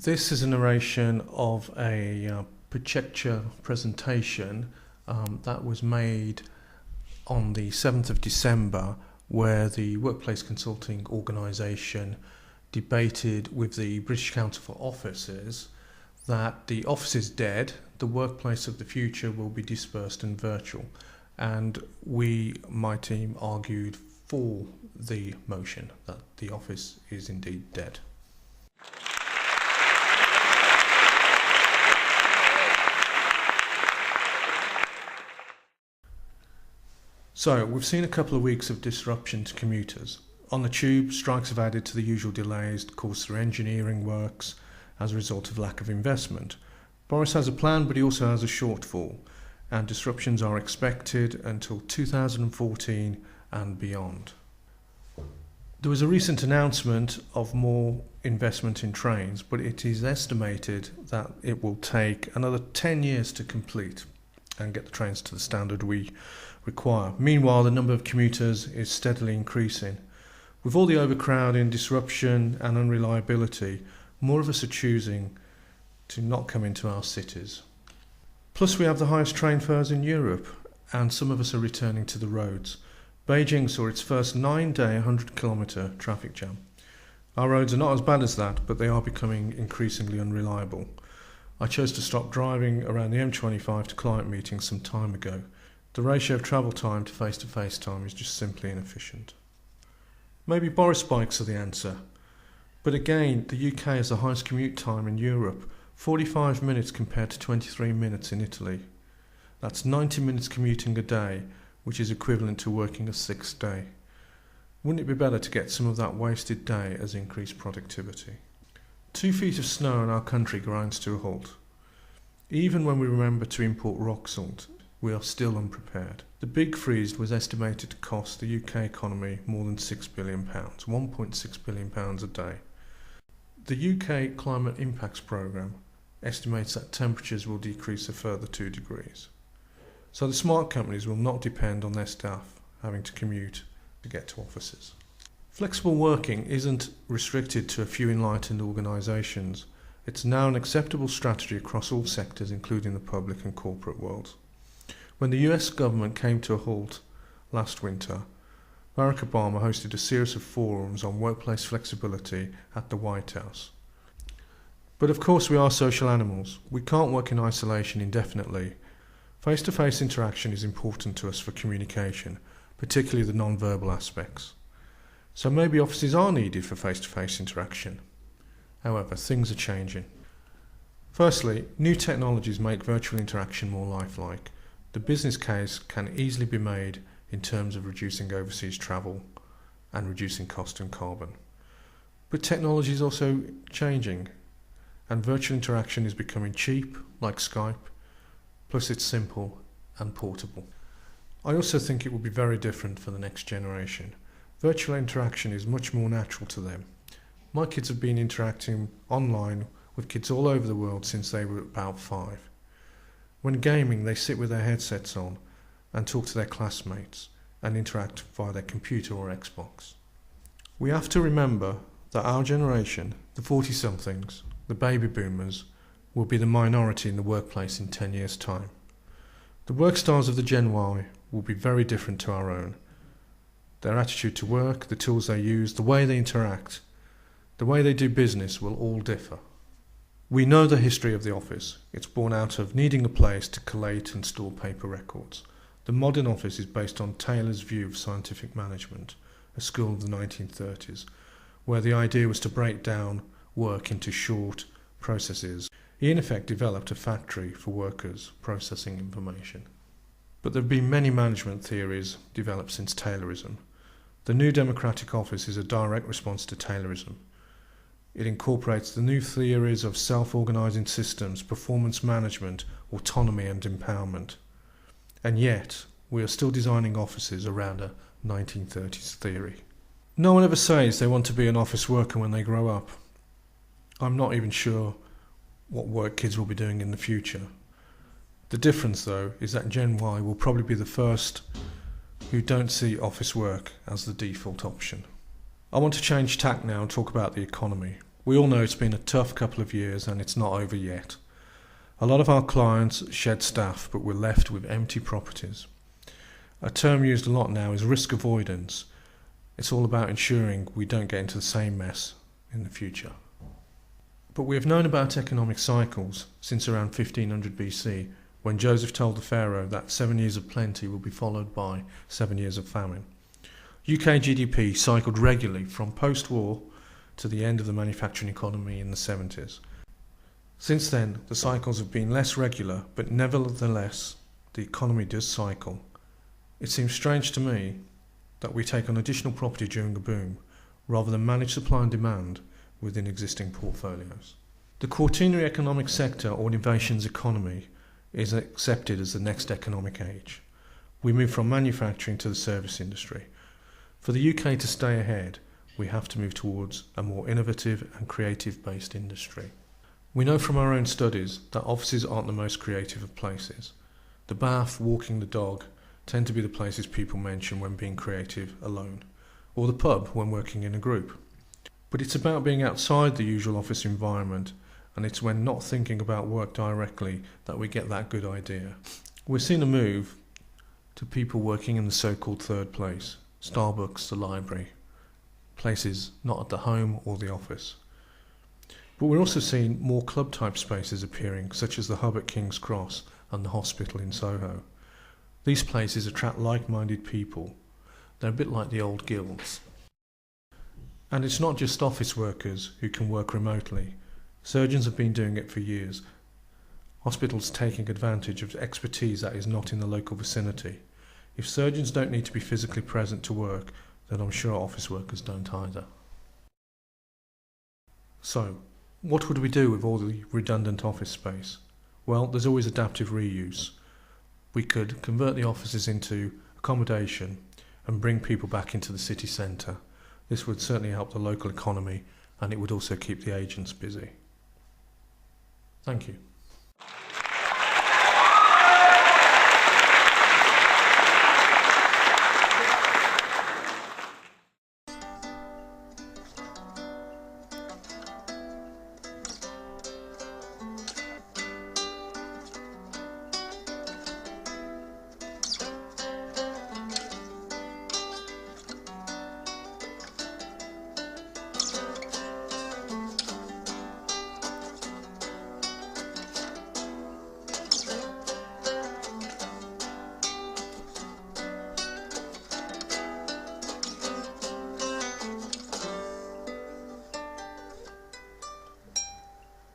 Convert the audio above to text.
This is a narration of a percha presentation that was made on the 7th of December, where the Workplace Consulting Organisation debated with the British Council for Offices that the office is dead, the workplace of the future will be dispersed and virtual. And my team, argued for the motion that the office is indeed dead. So, we've seen a couple of weeks of disruption to commuters. On the tube, strikes have added to the usual delays caused through engineering works as a result of lack of investment. Boris has a plan, but he also has a shortfall, and disruptions are expected until 2014 and beyond. There was a recent announcement of more investment in trains, but it is estimated that it will take another 10 years to complete and get the trains to the standard we require. Meanwhile, the number of commuters is steadily increasing. With all the overcrowding, disruption and unreliability, more of us are choosing to not come into our cities. Plus, we have the highest train fares in Europe, and some of us are returning to the roads. Beijing saw its first 9-day 100-kilometre traffic jam. Our roads are not as bad as that, but they are becoming increasingly unreliable. I chose to stop driving around the M25 to client meetings some time ago. The ratio of travel time to face-to-face time is just simply inefficient. Maybe Boris bikes are the answer. But again, the UK has the highest commute time in Europe, 45 minutes compared to 23 minutes in Italy. That's 90 minutes commuting a day, which is equivalent to working a 6th day. Wouldn't it be better to get some of that wasted day as increased productivity? 2 feet of snow in our country grinds to a halt. Even when we remember to import rock salt, we are still unprepared. The big freeze was estimated to cost the UK economy more than £6 billion, £1.6 billion a day. The UK Climate Impacts Programme estimates that temperatures will decrease a further 2 degrees. So the smart companies will not depend on their staff having to commute to get to offices. Flexible working isn't restricted to a few enlightened organisations. It's now an acceptable strategy across all sectors, including the public and corporate worlds. When the US government came to a halt last winter, Barack Obama hosted a series of forums on workplace flexibility at the White House. But of course we are social animals. We can't work in isolation indefinitely. Face-to-face interaction is important to us for communication, particularly the non-verbal aspects. So maybe offices are needed for face-to-face interaction. However, things are changing. Firstly, new technologies make virtual interaction more lifelike. The business case can easily be made in terms of reducing overseas travel and reducing cost and carbon. But technology is also changing, and virtual interaction is becoming cheap, like Skype, plus it's simple and portable. I also think it will be very different for the next generation. Virtual interaction is much more natural to them. My kids have been interacting online with kids all over the world since they were about 5. When gaming, they sit with their headsets on and talk to their classmates and interact via their computer or Xbox. We have to remember that our generation, the 40-somethings, the baby boomers, will be the minority in the workplace in 10 years' time. The work styles of the Gen Y will be very different to our own. Their attitude to work, the tools they use, the way they interact, the way they do business will all differ. We know the history of the office. It's born out of needing a place to collate and store paper records. The modern office is based on Taylor's view of scientific management, a school of the 1930s, where the idea was to break down work into short processes. He in effect developed a factory for workers processing information. But there have been many management theories developed since Taylorism. The new democratic office is a direct response to Taylorism. It incorporates the new theories of self-organising systems, performance management, autonomy and empowerment. And yet, we are still designing offices around a 1930s theory. No one ever says they want to be an office worker when they grow up. I'm not even sure what work kids will be doing in the future. The difference, though, is that Gen Y will probably be the first who don't see office work as the default option. I want to change tack now and talk about the economy. We all know it's been a tough couple of years and it's not over yet. A lot of our clients shed staff, but we're left with empty properties. A term used a lot now is risk avoidance. It's all about ensuring we don't get into the same mess in the future. But we have known about economic cycles since around 1500 BC, when Joseph told the Pharaoh that 7 years of plenty will be followed by 7 years of famine. UK GDP cycled regularly from post-war to the end of the manufacturing economy in the 70s. Since then, the cycles have been less regular, but nevertheless, the economy does cycle. It seems strange to me that we take on additional property during a boom, rather than manage supply and demand within existing portfolios. The quaternary economic sector, or innovations economy, is accepted as the next economic age. We move from manufacturing to the service industry. For the UK to stay ahead, we have to move towards a more innovative and creative-based industry. We know from our own studies that offices aren't the most creative of places. The bath, walking the dog, tend to be the places people mention when being creative alone, or the pub when working in a group. But it's about being outside the usual office environment, and it's when not thinking about work directly that we get that good idea. We're seeing a move to people working in the so-called third place, Starbucks, the library, places not at the home or the office. But we're also seeing more club-type spaces appearing, such as the Hub at King's Cross and the hospital in Soho. These places attract like-minded people. They're a bit like the old guilds. And it's not just office workers who can work remotely. Surgeons have been doing it for years. Hospitals taking advantage of expertise that is not in the local vicinity. If surgeons don't need to be physically present to work, then I'm sure office workers don't either. So, what would we do with all the redundant office space? Well, there's always adaptive reuse. We could convert the offices into accommodation and bring people back into the city centre. This would certainly help the local economy, and it would also keep the agents busy. Thank you.